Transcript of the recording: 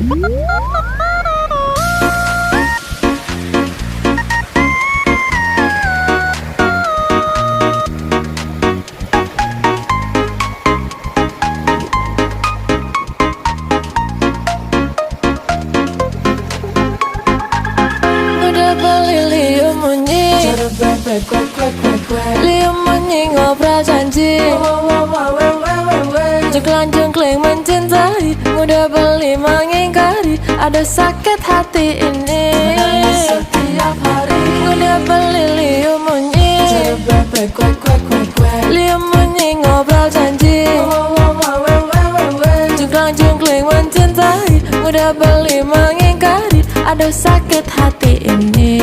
Liam ngobrol janji Jengklang-jengkling mencintai, mudah beli mengingkari. Ada sakit hati ini setiap hari. Mudah beli Liam Liam ngobrol janji Jengklang-jengkling mencintai, mudah beli mengingkari. Ada sakit hati ini.